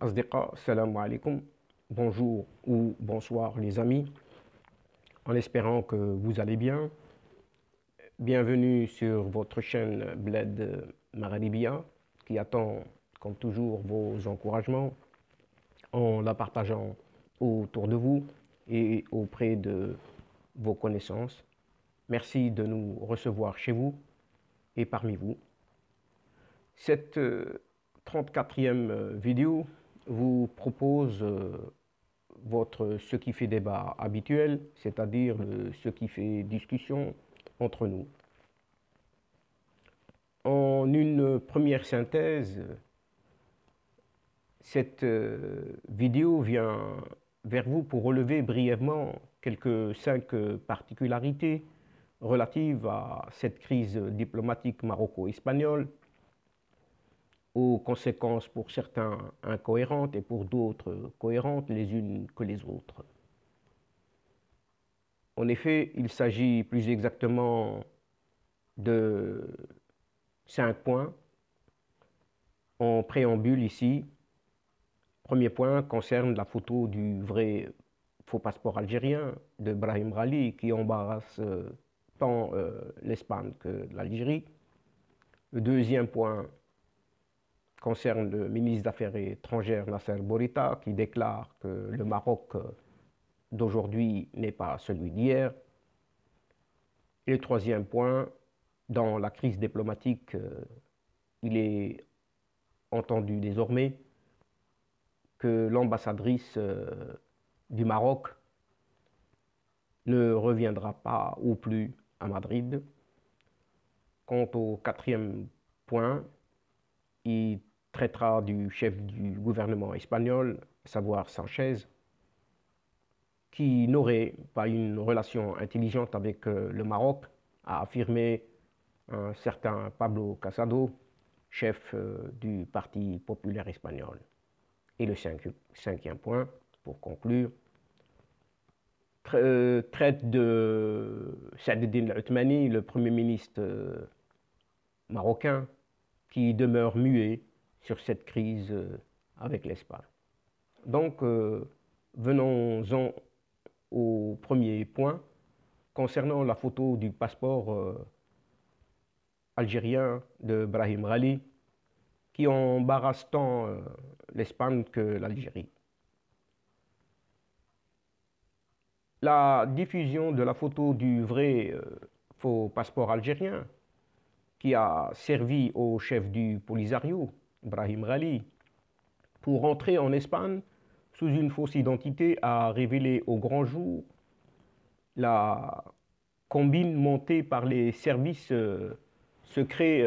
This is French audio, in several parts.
Asdiqa, salam alaikum, bonjour ou bonsoir les amis, en espérant que vous allez bien. Bienvenue sur votre chaîne Bled Magharibiya qui attend comme toujours vos encouragements en la partageant autour de vous et auprès de vos connaissances. Merci de nous recevoir chez vous et parmi vous. Cette 34e vidéo vous propose votre ce qui fait débat habituel, c'est-à-dire ce qui fait discussion entre nous. En une première synthèse, cette vidéo vient vers vous pour relever brièvement quelques 5 particularités relatives à cette crise diplomatique maroco-espagnole, aux conséquences pour certains incohérentes et pour d'autres cohérentes les unes que les autres. En effet, il s'agit plus exactement de 5 points en préambule ici. Premier point concerne la photo du vrai faux passeport algérien de Brahim Ghali qui embarrasse tant l'Espagne que l'Algérie. Le deuxième point concerne le ministre des Affaires étrangères Nasser Bourita qui déclare que le Maroc d'aujourd'hui n'est pas celui d'hier. Et le troisième point, dans la crise diplomatique, il est entendu désormais que l'ambassadrice du Maroc ne reviendra pas ou plus à Madrid. Quant au quatrième point, il traitera du chef du gouvernement espagnol, à savoir Sanchez, qui n'aurait pas une relation intelligente avec le Maroc, a affirmé un certain Pablo Casado, chef du Parti populaire espagnol. Et le cinquième point, pour conclure, traite de Saad Eddine Othmani, le Premier ministre marocain, qui demeure muet sur cette crise avec l'Espagne. Donc, venons-en au premier point concernant la photo du passeport algérien de Brahim Ghali qui embarrasse tant l'Espagne que l'Algérie. La diffusion de la photo du vrai faux passeport algérien qui a servi au chef du Polisario, Brahim Ghali, pour entrer en Espagne sous une fausse identité a révélé au grand jour la combine montée par les services secrets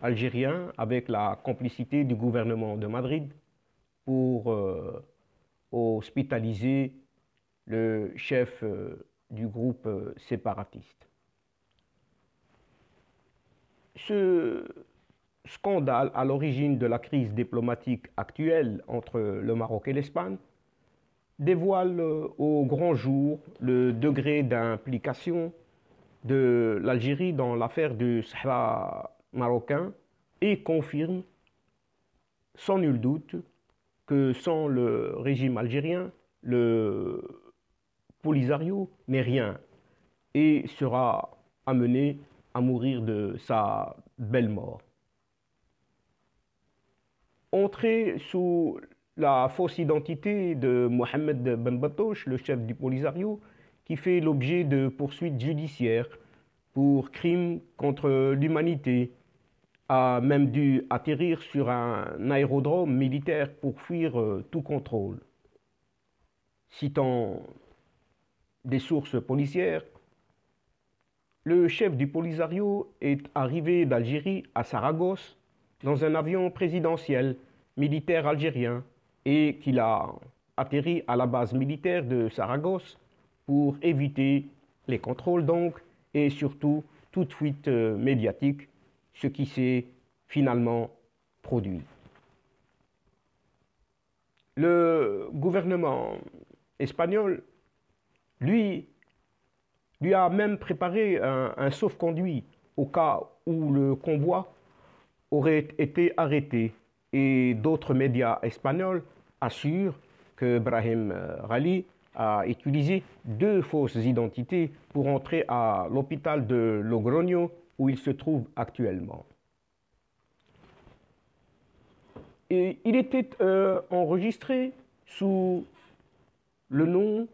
algériens avec la complicité du gouvernement de Madrid pour hospitaliser le chef du groupe séparatiste. Ce scandale à l'origine de la crise diplomatique actuelle entre le Maroc et l'Espagne dévoile au grand jour le degré d'implication de l'Algérie dans l'affaire du Sahara marocain et confirme sans nul doute que sans le régime algérien, le Polisario n'est rien et sera amené à mourir de sa belle mort. Entré sous la fausse identité de Mohamed Ben Batouche, le chef du Polisario, qui fait l'objet de poursuites judiciaires pour crimes contre l'humanité, a même dû atterrir sur un aérodrome militaire pour fuir tout contrôle. Citant des sources policières, le chef du Polisario est arrivé d'Algérie à Saragosse dans un avion présidentiel militaire algérien et qu'il a atterri à la base militaire de Saragosse pour éviter les contrôles donc et surtout toute fuite médiatique, ce qui s'est finalement produit. Le gouvernement espagnol, lui a même préparé un sauf-conduit au cas où le convoi aurait été arrêté et d'autres médias espagnols assurent que Brahim Ghali a utilisé 2 fausses identités pour entrer à l'hôpital de Logroño où il se trouve actuellement. Et il était enregistré sous le nom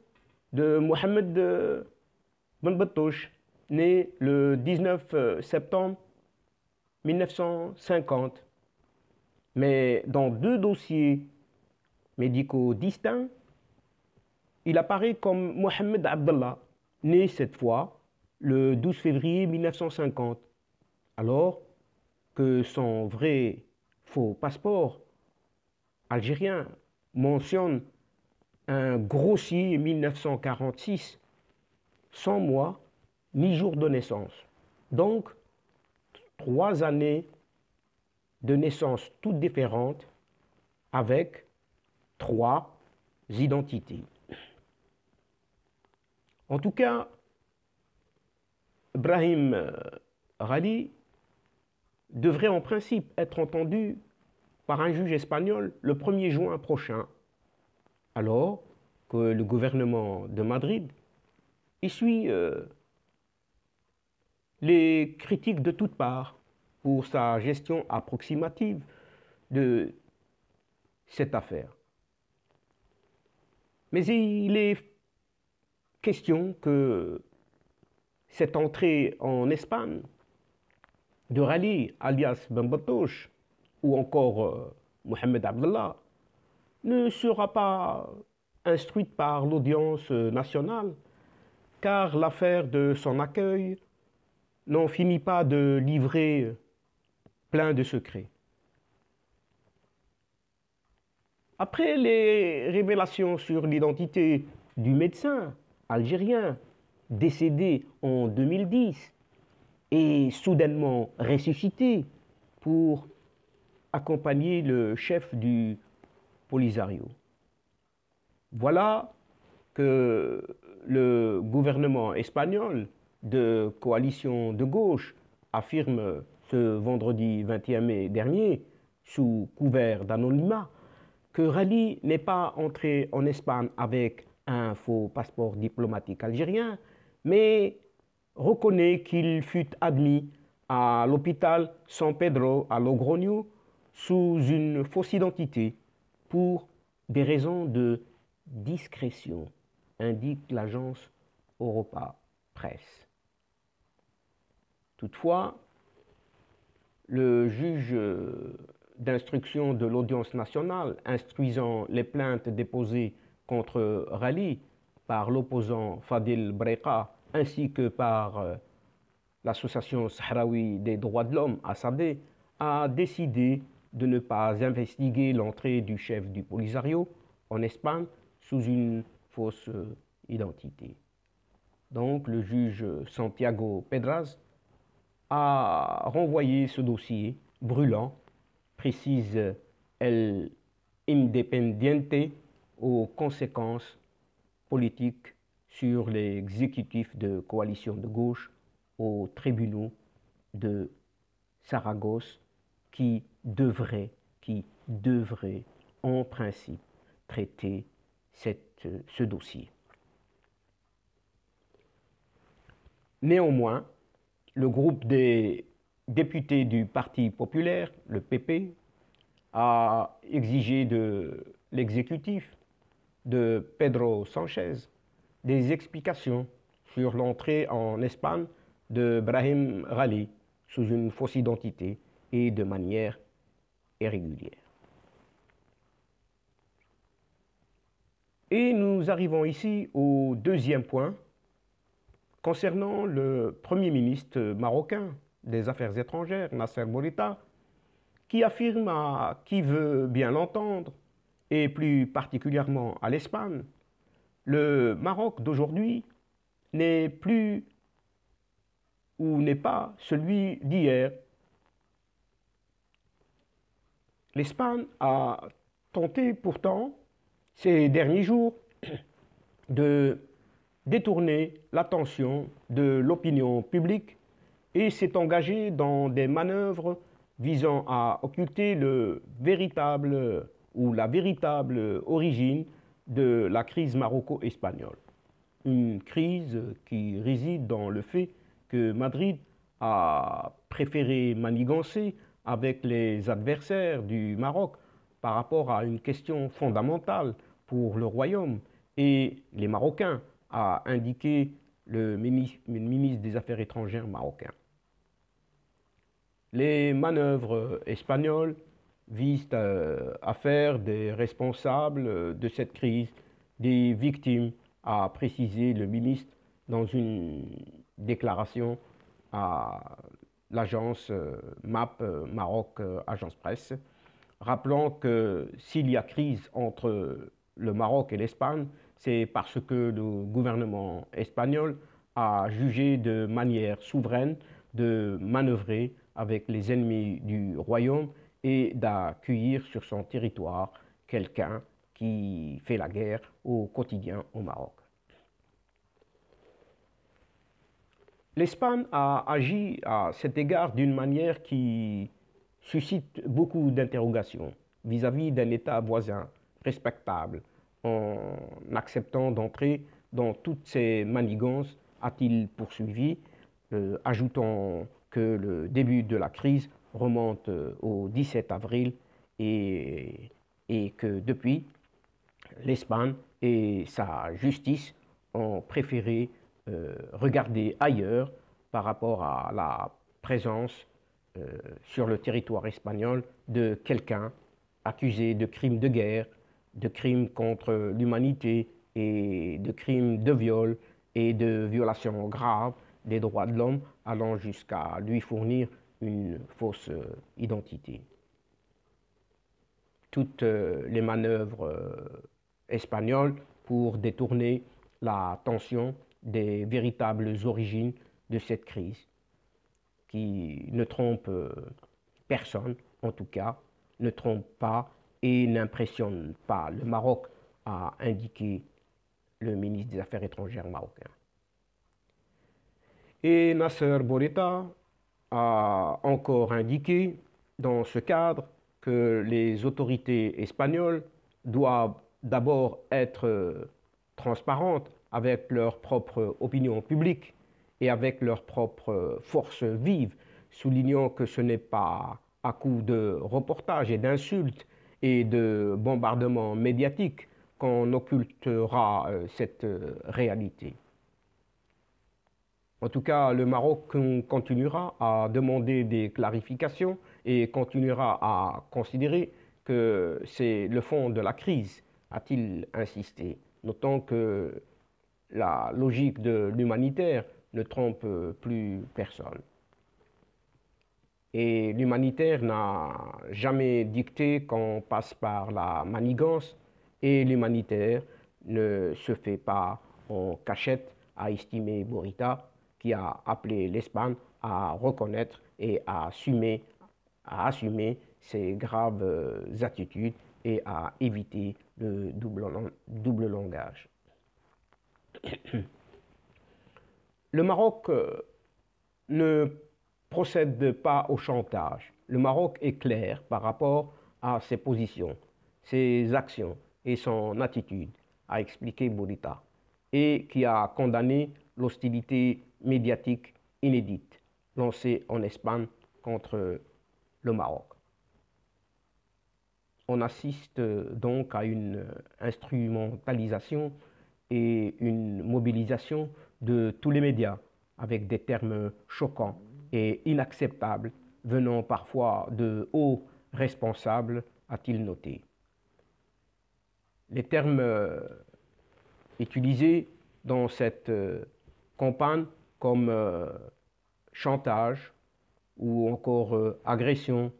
de Mohamed Ben Battouche, né le 19 septembre 1950. Mais dans 2 dossiers médicaux distincts, il apparaît comme Mohamed Abdallah, né cette fois le 12 février 1950, alors que son vrai faux passeport algérien mentionne un grossier 1946, sans mois ni jour de naissance. Donc, 3 années de naissance toutes différentes avec 3 identités. En tout cas, Brahim Ghali devrait en principe être entendu par un juge espagnol le 1er juin prochain, alors que le gouvernement de Madrid essuie les critiques de toutes parts pour sa gestion approximative de cette affaire. Mais il est question que cette entrée en Espagne de Ghali, alias Ben Battouche, ou encore Mohamed Abdallah, ne sera pas instruite par l'audience nationale, car l'affaire de son accueil n'en finit pas de livrer plein de secrets. Après les révélations sur l'identité du médecin algérien décédé en 2010 et soudainement ressuscité pour accompagner le chef du Polisario, voilà que le gouvernement espagnol de coalition de gauche affirme ce vendredi 21 mai dernier, sous couvert d'anonymat, que Ghali n'est pas entré en Espagne avec un faux passeport diplomatique algérien, mais reconnaît qu'il fut admis à l'hôpital San Pedro à Logroño sous une fausse identité pour des raisons de discrétion, indique l'agence Europa Presse. Toutefois, le juge d'instruction de l'audience nationale instruisant les plaintes déposées contre Ghali par l'opposant Fadil Breqa ainsi que par l'association sahraoui des droits de l'homme, ASADE, a décidé de ne pas investiguer l'entrée du chef du Polisario en Espagne sous une fausse identité. Donc le juge Santiago Pedraz a renvoyé ce dossier brûlant, précise El Independiente, aux conséquences politiques sur l'exécutif de coalition de gauche aux tribunaux de Saragosse qui devrait en principe traiter ce dossier. Néanmoins, le groupe des députés du Parti populaire, le PP, a exigé de l'exécutif de Pedro Sanchez des explications sur l'entrée en Espagne de Brahim Ghali sous une fausse identité et de manière irrégulière. Et nous arrivons ici au deuxième point concernant le Premier ministre marocain des Affaires étrangères, Nasser Bourita, qui affirme à qui veut bien l'entendre, et plus particulièrement à l'Espagne, le Maroc d'aujourd'hui n'est plus ou n'est pas celui d'hier. L'Espagne a tenté pourtant ces derniers jours de détourner l'attention de l'opinion publique et s'est engagée dans des manœuvres visant à occulter le véritable ou la véritable origine de la crise maroco-espagnole. Une crise qui réside dans le fait que Madrid a préféré manigancer avec les adversaires du Maroc par rapport à une question fondamentale pour le royaume et les Marocains, a indiqué le ministre des Affaires étrangères marocain. Les manœuvres espagnoles visent à faire des responsables de cette crise des victimes, a précisé le ministre dans une déclaration à l'agence MAP Maroc Agence Presse, rappelant que s'il y a crise entre le Maroc et l'Espagne, c'est parce que le gouvernement espagnol a jugé de manière souveraine de manœuvrer avec les ennemis du royaume et d'accueillir sur son territoire quelqu'un qui fait la guerre au quotidien au Maroc. L'Espagne a agi à cet égard d'une manière qui suscite beaucoup d'interrogations vis-à-vis d'un État voisin respectable en acceptant d'entrer dans toutes ces manigances, a-t-il poursuivi, ajoutant que le début de la crise remonte au 17 avril et que depuis, l'Espagne et sa justice ont préféré regarder ailleurs par rapport à la présence sur le territoire espagnol de quelqu'un accusé de crimes de guerre, de crimes contre l'humanité et de crimes de viol et de violations graves des droits de l'homme, allant jusqu'à lui fournir une fausse identité. Toutes les manœuvres espagnoles pour détourner l'attention des véritables origines de cette crise, qui ne trompe personne, en tout cas, ne trompe pas et n'impressionne pas le Maroc, a indiqué le ministre des Affaires étrangères marocain. Et Nasser Bourita a encore indiqué dans ce cadre que les autorités espagnoles doivent d'abord être transparentes avec leur propre opinion publique et avec leur propre force vive, soulignant que ce n'est pas à coup de reportages et d'insultes et de bombardements médiatiques qu'on occultera cette réalité. En tout cas, le Maroc continuera à demander des clarifications et continuera à considérer que c'est le fond de la crise, a-t-il insisté, notant que la logique de l'humanitaire ne trompe plus personne. Et l'humanitaire n'a jamais dicté qu'on passe par la manigance, et l'humanitaire ne se fait pas en cachette, a estimé Bourita, qui a appelé l'Espagne à reconnaître et à assumer ses graves attitudes et à éviter le double langage. Le Maroc ne procède pas au chantage. Le Maroc est clair par rapport à ses positions, ses actions et son attitude, a expliqué Bourita, et qui a condamné l'hostilité médiatique inédite lancée en Espagne contre le Maroc. On assiste donc à une instrumentalisation et une mobilisation de tous les médias avec des termes choquants et inacceptables venant parfois de hauts responsables, a-t-il noté. Les termes utilisés dans cette campagne comme chantage ou encore agression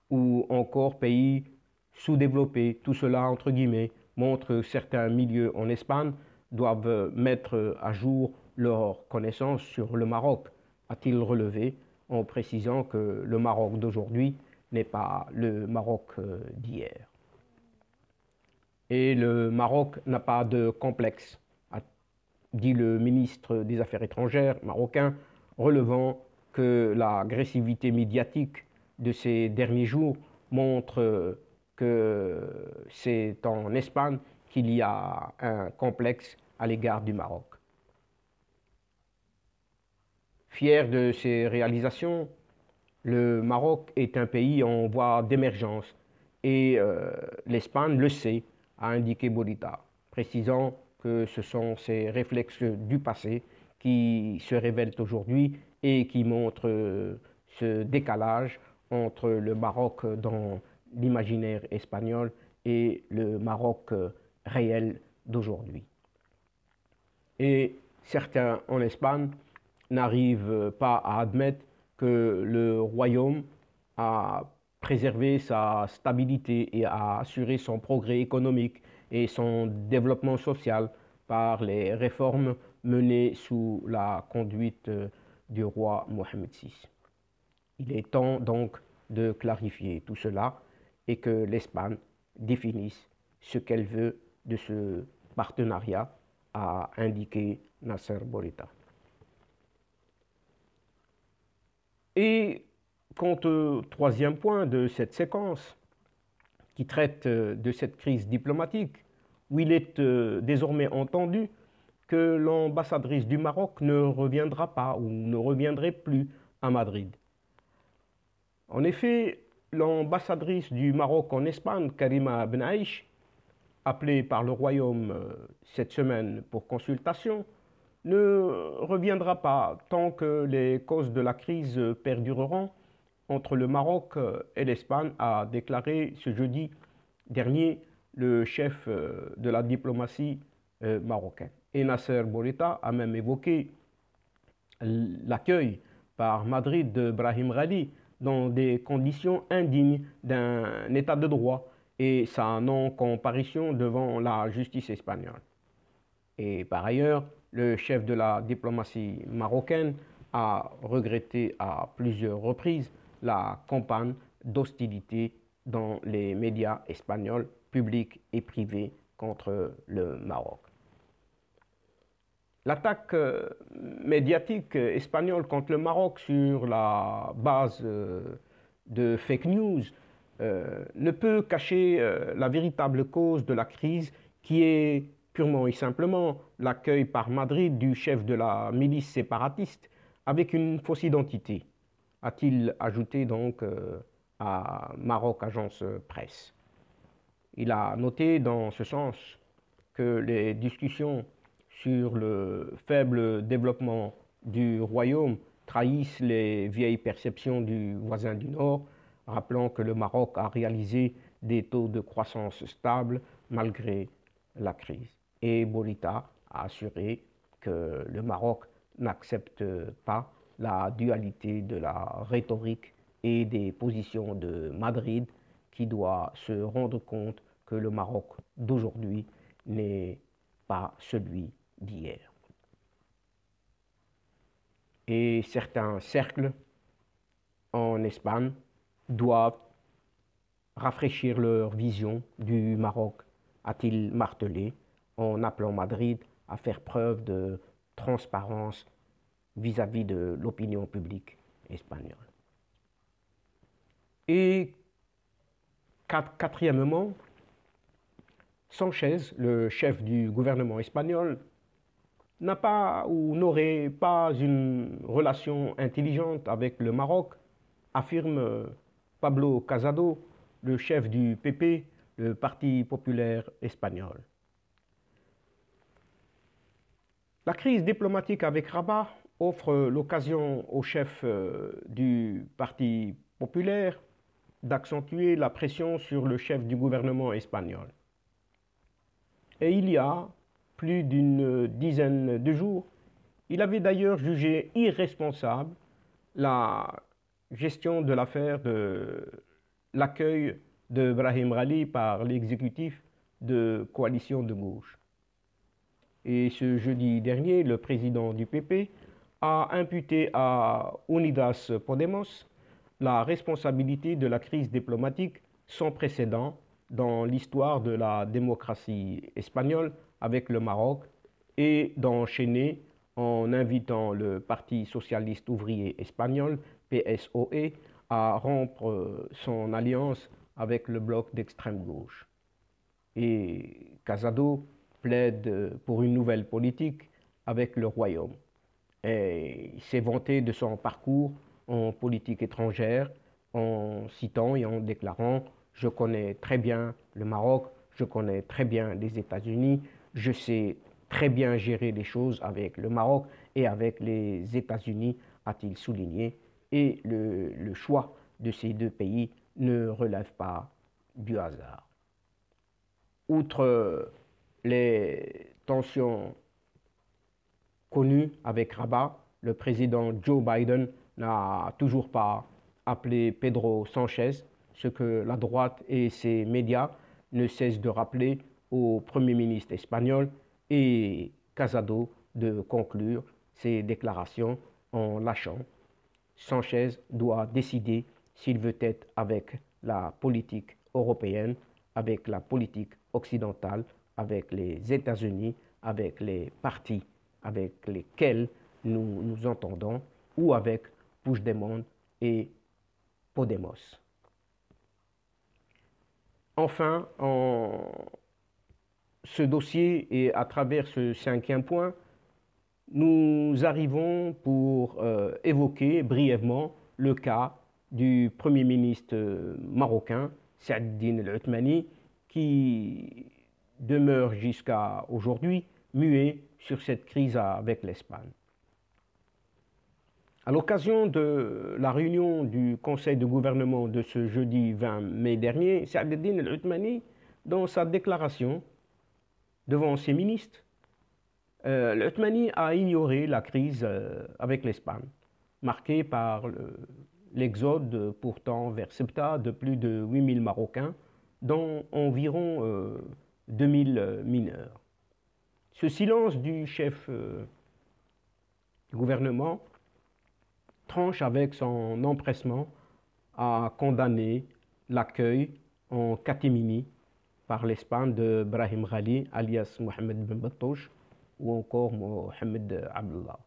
ou encore pays sous-développés, tout cela entre guillemets montre que certains milieux en Espagne doivent mettre à jour leurs connaissances sur le Maroc, a-t-il relevé, en précisant que le Maroc d'aujourd'hui n'est pas le Maroc d'hier. Et le Maroc n'a pas de complexe, a dit le ministre des Affaires étrangères marocain, relevant que l'agressivité médiatique de ces derniers jours montrent que c'est en Espagne qu'il y a un complexe à l'égard du Maroc. Fier de ses réalisations, le Maroc est un pays en voie d'émergence et l'Espagne le sait, a indiqué Bolita, précisant que ce sont ces réflexes du passé qui se révèlent aujourd'hui et qui montrent ce décalage entre le Maroc dans l'imaginaire espagnol et le Maroc réel d'aujourd'hui. Et certains en Espagne n'arrivent pas à admettre que le royaume a préservé sa stabilité et a assuré son progrès économique et son développement social par les réformes menées sous la conduite du roi Mohamed VI. Il est temps donc de clarifier tout cela et que l'Espagne définisse ce qu'elle veut de ce partenariat, a indiqué Nasser Bourita. Et quant au troisième point de cette séquence, qui traite de cette crise diplomatique, où il est désormais entendu que l'ambassadrice du Maroc ne reviendra pas ou ne reviendrait plus à Madrid. En effet, l'ambassadrice du Maroc en Espagne, Karima Ben Aïch, appelée par le Royaume cette semaine pour consultation, ne reviendra pas tant que les causes de la crise perdureront entre le Maroc et l'Espagne, a déclaré ce jeudi dernier le chef de la diplomatie marocaine. Et Nasser Bourita a même évoqué l'accueil par Madrid de Brahim Ghali dans des conditions indignes d'un état de droit et sa non-comparution devant la justice espagnole. Et par ailleurs, le chef de la diplomatie marocaine a regretté à plusieurs reprises la campagne d'hostilité dans les médias espagnols, publics et privés, contre le Maroc. L'attaque médiatique espagnole contre le Maroc sur la base de fake news ne peut cacher la véritable cause de la crise, qui est purement et simplement l'accueil par Madrid du chef de la milice séparatiste avec une fausse identité, a-t-il ajouté donc à Maroc Agence Presse. Il a noté dans ce sens que les discussions sur le faible développement du royaume trahissent les vieilles perceptions du voisin du Nord, rappelant que le Maroc a réalisé des taux de croissance stables malgré la crise. Et Bourita a assuré que le Maroc n'accepte pas la dualité de la rhétorique et des positions de Madrid, qui doit se rendre compte que le Maroc d'aujourd'hui n'est pas celui d'hier. Et certains cercles en Espagne doivent rafraîchir leur vision du Maroc, a-t-il martelé, en appelant Madrid à faire preuve de transparence vis-à-vis de l'opinion publique espagnole. Et quatrièmement, Sanchez, le chef du gouvernement espagnol, n'a pas ou n'aurait pas une relation intelligente avec le Maroc, affirme Pablo Casado, le chef du PP, le Parti populaire espagnol. La crise diplomatique avec Rabat offre l'occasion au chef du Parti populaire d'accentuer la pression sur le chef du gouvernement espagnol. Et il y a plus d'une dizaine de jours, il avait d'ailleurs jugé irresponsable la gestion de l'affaire de l'accueil de Brahim Ghali par l'exécutif de coalition de gauche. Et ce jeudi dernier, le président du PP a imputé à Unidas Podemos la responsabilité de la crise diplomatique sans précédent dans l'histoire de la démocratie espagnole avec le Maroc, et d'enchaîner en invitant le Parti socialiste ouvrier espagnol, PSOE, à rompre son alliance avec le bloc d'extrême gauche. Et Casado plaide pour une nouvelle politique avec le Royaume. Et il s'est vanté de son parcours en politique étrangère en citant et en déclarant: je connais très bien le Maroc, je connais très bien les États-Unis, je sais très bien gérer les choses avec le Maroc et avec les États-Unis, a-t-il souligné. Et le choix de ces deux pays ne relève pas du hasard. Outre les tensions connues avec Rabat, le président Joe Biden n'a toujours pas appelé Pedro Sanchez, ce que la droite et ses médias ne cessent de rappeler au Premier ministre espagnol, et Casado de conclure ses déclarations en lâchant: Sanchez doit décider s'il veut être avec la politique européenne, avec la politique occidentale, avec les États-Unis, avec les partis avec lesquels nous nous entendons, ou avec Puigdemont et Podemos. Enfin, ce dossier et à travers ce 5e point, nous arrivons pour évoquer brièvement le cas du Premier ministre marocain, Saad Eddine El Othmani, qui demeure jusqu'à aujourd'hui muet sur cette crise avec l'Espagne. À l'occasion de la réunion du Conseil de gouvernement de ce jeudi 20 mai dernier, Saad Eddine El Othmani, dans sa déclaration devant ses ministres, El Othmani a ignoré la crise avec l'Espagne, marquée par l'exode pourtant vers Ceuta de plus de 8000 Marocains, dont environ 2000 mineurs. Ce silence du chef du gouvernement tranche avec son empressement à condamner l'accueil en catimini par l'Espagne de Brahim Ghali, alias Mohamed Ben Battouche, ou encore Mohamed Abdallah.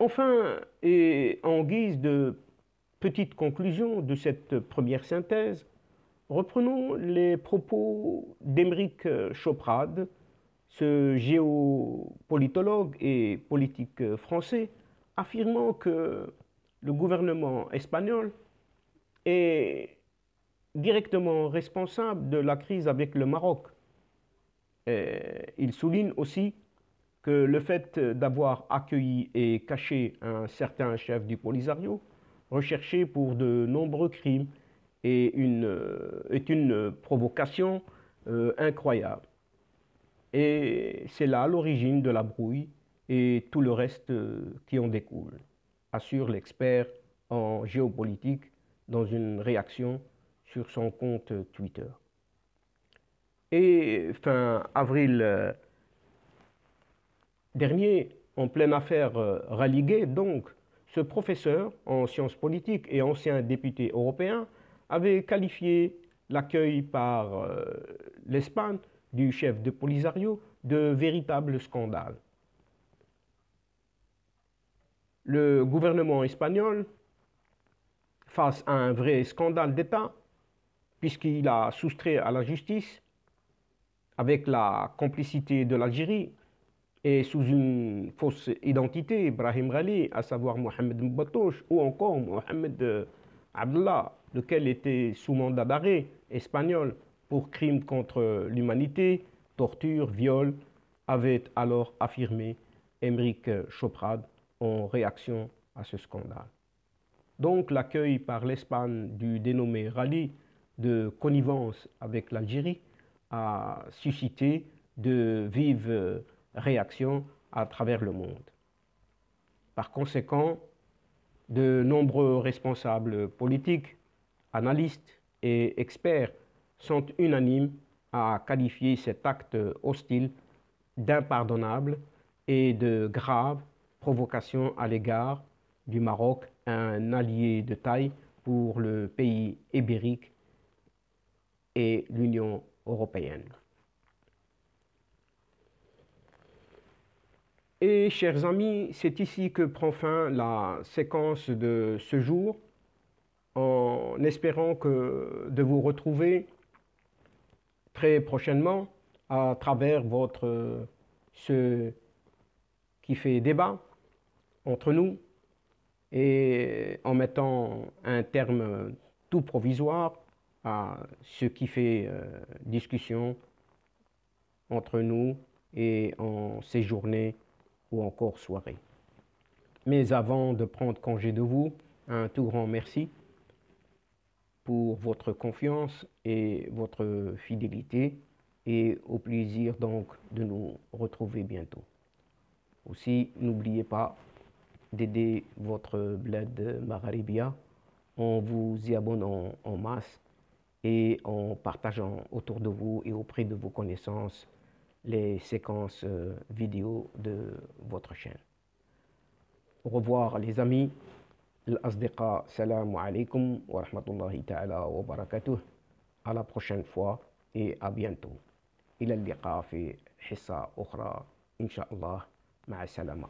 Enfin, et en guise de petite conclusion de cette première synthèse, reprenons les propos d'Aymeric Choprade, ce géopolitologue et politique français, affirmant que le gouvernement espagnol est directement responsable de la crise avec le Maroc. Il souligne aussi que le fait d'avoir accueilli et caché un certain chef du Polisario, recherché pour de nombreux crimes, est une provocation incroyable. Et c'est là l'origine de la brouille et tout le reste qui en découle, assure l'expert en géopolitique dans une réaction sur son compte Twitter. Et fin avril dernier, en pleine affaire Rallye, donc, ce professeur en sciences politiques et ancien député européen avait qualifié l'accueil par l'Espagne du chef de Polisario de véritable scandale. Le gouvernement espagnol, face à un vrai scandale d'État, puisqu'il a soustrait à la justice, avec la complicité de l'Algérie, et sous une fausse identité, Brahim Ghali, à savoir Mohamed Mbatouche, ou encore Mohamed Abdallah, lequel était sous mandat d'arrêt espagnol pour crimes contre l'humanité, torture, viol, avait alors affirmé Aymeric Choprade en réaction à ce scandale. Donc l'accueil par l'Espagne du dénommé Rallye de connivence avec l'Algérie a suscité de vives réactions à travers le monde. Par conséquent, de nombreux responsables politiques, analystes et experts sont unanimes à qualifier cet acte hostile d'impardonnable et de grave provocation à l'égard du Maroc, un allié de taille pour le pays ibérique et l'Union européenne. Et chers amis, c'est ici que prend fin la séquence de ce jour, en espérant de vous retrouver très prochainement à travers ce qui fait débat entre nous et en mettant un terme tout provisoire à ce qui fait discussion entre nous et en ces journées ou encore soirées. Mais avant de prendre congé de vous, un tout grand merci pour votre confiance et votre fidélité et au plaisir donc de nous retrouver bientôt. Aussi, n'oubliez pas d'aider votre bled Magharibia en vous y abonnant en masse et en partageant autour de vous et auprès de vos connaissances les séquences vidéo de votre chaîne. Au revoir les amis. الأصدقاء السلام عليكم ورحمة الله تعالى وبركاته. À la prochaine fois et à bientôt. إلى اللقاء في حصة أخرى إن شاء الله. مع السلامة.